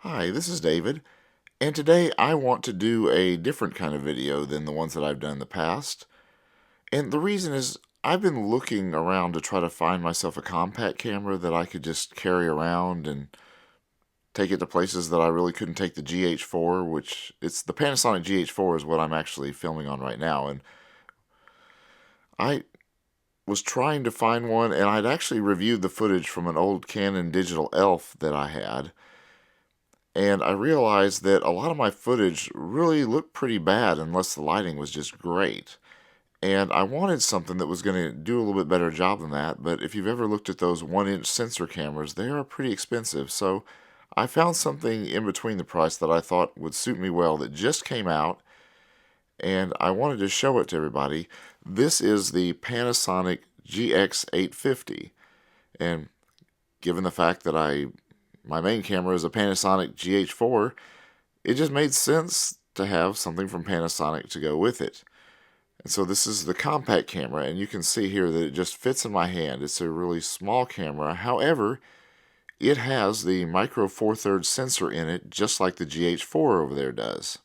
Hi, this is David, and today I want to do a different kind of video than the ones that I've done in the past. And the reason is I've been looking around to try to find myself a compact camera that I could just carry around and take it to places that I really couldn't take the GH4, which it's the Panasonic GH4 is what I'm actually filming on right now. And I was trying to find one, and I'd actually reviewed the footage from an old Canon digital ELPH that I had. And I realized that a lot of my footage really looked pretty bad unless the lighting was just great. And I wanted something that was going to do a little bit better job than that, but if you've ever looked at those 1-inch sensor cameras, they are pretty expensive. So I found something in between the price that I thought would suit me well that just came out, and I wanted to show it to everybody. This is the Panasonic GX850. And given the fact that my main camera is a Panasonic GH4, it just made sense to have something from Panasonic to go with it. And so this is the compact camera, and you can see here that it just fits in my hand. It's a really small camera. However, it has the micro four thirds sensor in it, just like the GH4 over there does.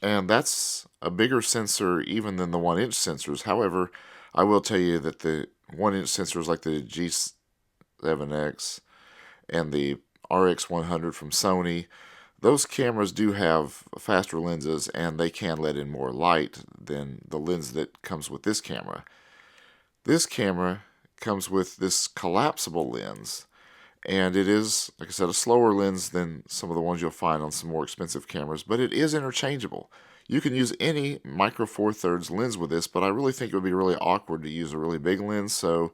And that's a bigger sensor even than the 1-inch sensors. However, I will tell you that the 1-inch sensors like the G7X and the RX100 from Sony, those cameras do have faster lenses and they can let in more light than the lens that comes with this camera. This camera comes with this collapsible lens, and it is, like I said, a slower lens than some of the ones you'll find on some more expensive cameras, but it is interchangeable. You can use any micro four thirds lens with this, but I really think it would be really awkward to use a really big lens, so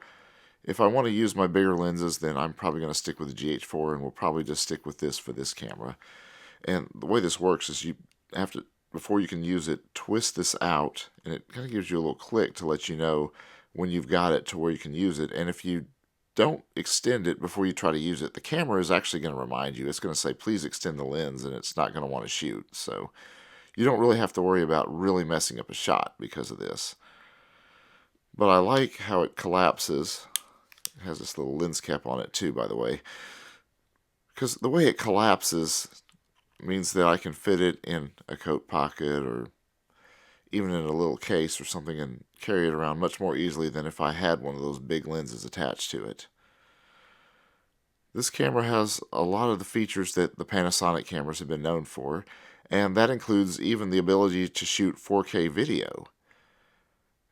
if I want to use my bigger lenses, then I'm probably going to stick with the GH4, and we'll probably just stick with this for this camera. And the way this works is you have to, before you can use it, twist this out, and it kind of gives you a little click to let you know when you've got it to where you can use it. And if you don't extend it before you try to use it, the camera is actually going to remind you. It's going to say, please extend the lens, and it's not going to want to shoot. So you don't really have to worry about really messing up a shot because of this. But I like how it collapses. It has this little lens cap on it too, by the way. Because the way it collapses means that I can fit it in a coat pocket or even in a little case or something and carry it around much more easily than if I had one of those big lenses attached to it. This camera has a lot of the features that the Panasonic cameras have been known for, and that includes even the ability to shoot 4K video.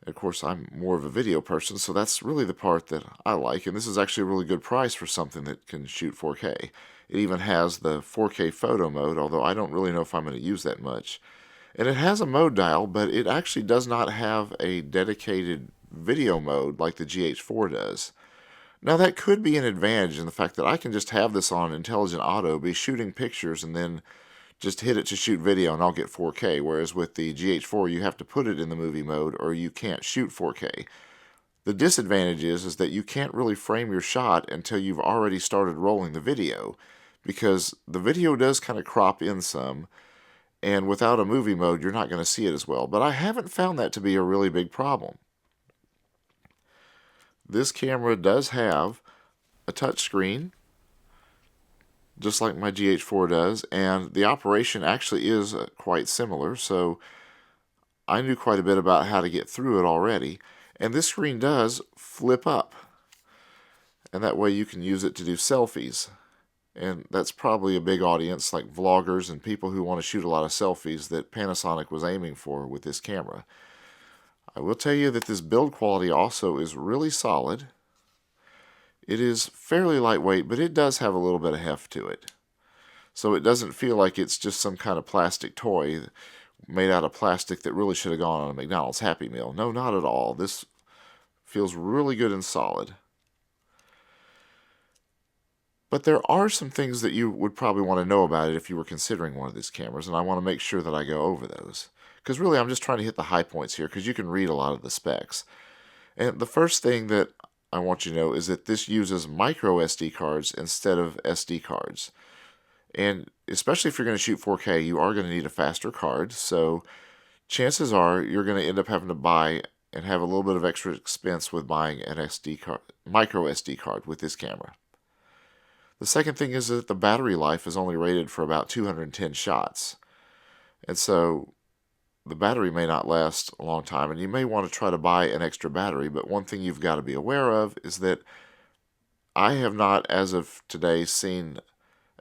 Of course, I'm more of a video person, so that's really the part that I like, and this is actually a really good price for something that can shoot 4K. It even has the 4K photo mode, although I don't really know if I'm going to use that much. And it has a mode dial, but it actually does not have a dedicated video mode like the GH4 does. Now that could be an advantage in the fact that I can just have this on Intelligent Auto, be shooting pictures, and then just hit it to shoot video and I'll get 4K, whereas with the GH4 you have to put it in the movie mode or you can't shoot 4K. The disadvantage is that you can't really frame your shot until you've already started rolling the video, because the video does kind of crop in some, and without a movie mode you're not going to see it as well. But I haven't found that to be a really big problem. This camera does have a touch screen, just like my GH4 does, and the operation actually is quite similar, so I knew quite a bit about how to get through it already. And this screen does flip up, and that way you can use it to do selfies. And that's probably a big audience, like vloggers and people who want to shoot a lot of selfies, that Panasonic was aiming for with this camera. I will tell you that this build quality also is really solid. It is fairly lightweight, but it does have a little bit of heft to it. So it doesn't feel like it's just some kind of plastic toy made out of plastic that really should have gone on a McDonald's Happy Meal. No, not at all. This feels really good and solid. But there are some things that you would probably want to know about it if you were considering one of these cameras, and I want to make sure that I go over those. Because really I'm just trying to hit the high points here, because you can read a lot of the specs. And the first thing that I want you to know is that this uses micro SD cards instead of SD cards. And especially if you're going to shoot 4K, you are going to need a faster card, so chances are you're going to end up having to buy and have a little bit of extra expense with buying an SD card, micro SD card with this camera. The second thing is that the battery life is only rated for about 210 shots. And so the battery may not last a long time, and you may want to try to buy an extra battery. But one thing you've got to be aware of is that I have not, as of today, seen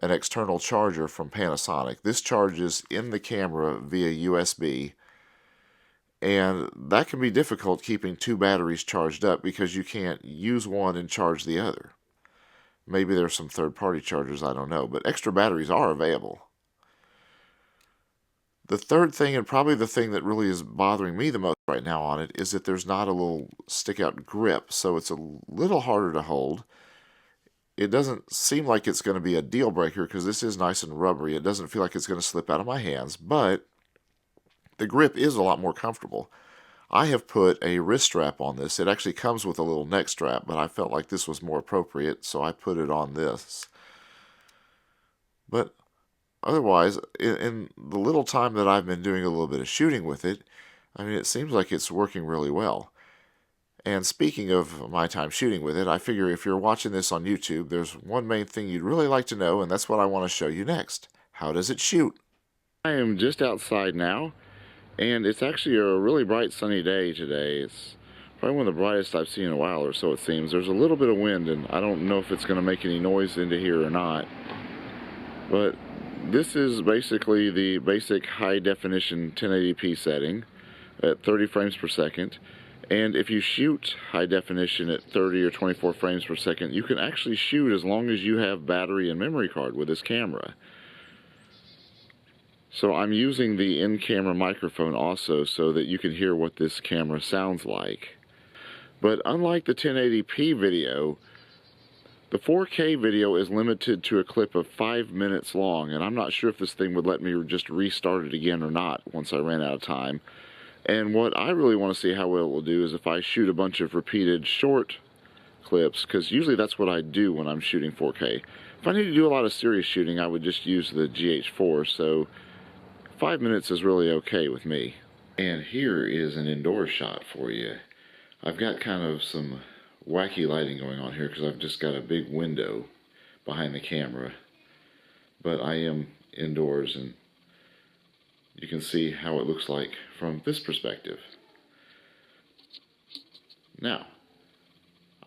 an external charger from Panasonic. This charges in the camera via USB, and that can be difficult keeping two batteries charged up because you can't use one and charge the other. Maybe there's some third-party chargers, I don't know, but extra batteries are available. The third thing, and probably the thing that really is bothering me the most right now on it, is that there's not a little stick-out grip, so it's a little harder to hold. It doesn't seem like it's going to be a deal breaker because this is nice and rubbery. It doesn't feel like it's going to slip out of my hands, but the grip is a lot more comfortable. I have put a wrist strap on this. It actually comes with a little neck strap, but I felt like this was more appropriate, so I put it on this. But otherwise, in the little time that I've been doing a little bit of shooting with it, I mean, it seems like it's working really well. And speaking of my time shooting with it, I figure if you're watching this on YouTube, there's one main thing you'd really like to know, and that's what I want to show you next. How does it shoot? I am just outside now, and it's actually a really bright sunny day today. It's probably one of the brightest I've seen in a while, or so it seems. There's a little bit of wind, and I don't know if it's going to make any noise into here or not. But this is basically the basic high definition 1080p setting at 30 frames per second. And if you shoot high definition at 30 or 24 frames per second, you can actually shoot as long as you have battery and memory card with this camera. So I'm using the in-camera microphone also so that you can hear what this camera sounds like. But unlike the 1080p video, the 4K video is limited to a clip of 5 minutes long, and I'm not sure if this thing would let me just restart it again or not once I ran out of time. And what I really want to see how well it will do is if I shoot a bunch of repeated short clips, because usually that's what I do when I'm shooting 4K. If I need to do a lot of serious shooting, I would just use the GH4, so 5 minutes is really okay with me. And here is an indoor shot for you. I've got kind of some wacky lighting going on here because I've just got a big window behind the camera. But I am indoors, and you can see how it looks like from this perspective. Now,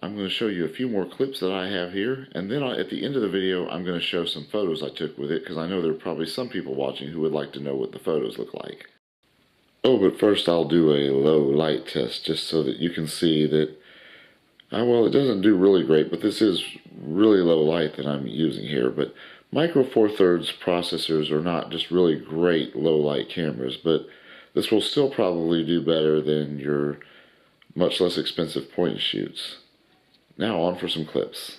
I'm going to show you a few more clips that I have here, and then at the end of the video I'm going to show some photos I took with it, because I know there are probably some people watching who would like to know what the photos look like. Oh, but first I'll do a low light test just so that you can see that, well, it doesn't do really great, but this is really low light that I'm using here. But Micro Four Thirds processors are not just really great low light cameras, but this will still probably do better than your much less expensive point and shoots. Now on for some clips.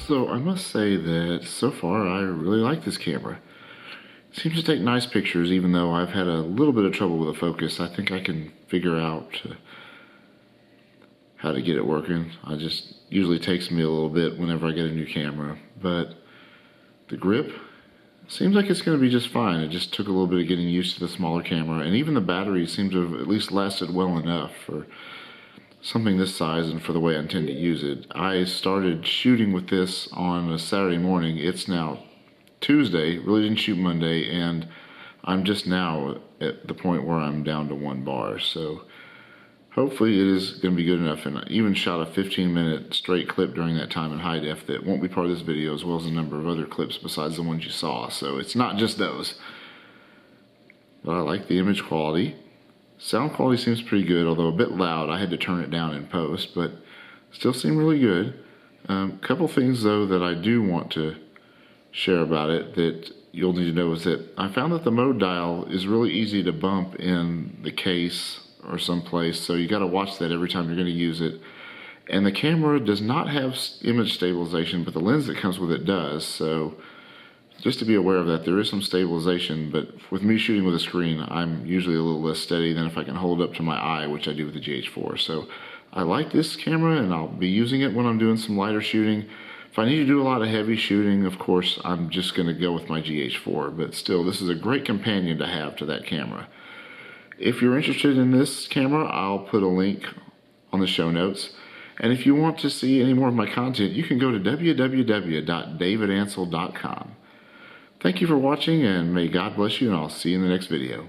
So I must say that so far I really like this camera. It seems to take nice pictures, even though I've had a little bit of trouble with the focus. I think I can figure out how to get it working. It just usually takes me a little bit whenever I get a new camera. But the grip seems like it's going to be just fine. It just took a little bit of getting used to the smaller camera, and even the battery seems to have at least lasted well enough for something this size and for the way I intend to use it. I started shooting with this on a Saturday morning. It's now Tuesday, really didn't shoot Monday, and I'm just now at the point where I'm down to 1 bar. So hopefully it is going to be good enough, and I even shot a 15-minute straight clip during that time in high def that won't be part of this video, as well as a number of other clips besides the ones you saw. So it's not just those. But I like the image quality. Sound quality seems pretty good, although a bit loud. I had to turn it down in post, but still seem really good. Couple things though that I do want to share about it that you'll need to know is that I found that the mode dial is really easy to bump in the case or someplace, so you got to watch that every time you're going to use it. And the camera does not have image stabilization, but the lens that comes with it does. So just to be aware of that, there is some stabilization, but with me shooting with a screen, I'm usually a little less steady than if I can hold it up to my eye, which I do with the GH4. So I like this camera, and I'll be using it when I'm doing some lighter shooting. If I need to do a lot of heavy shooting, of course, I'm just going to go with my GH4, but still, this is a great companion to have to that camera. If you're interested in this camera, I'll put a link on the show notes. And if you want to see any more of my content, you can go to www.davidansel.com. Thank you for watching, and may God bless you, and I'll see you in the next video.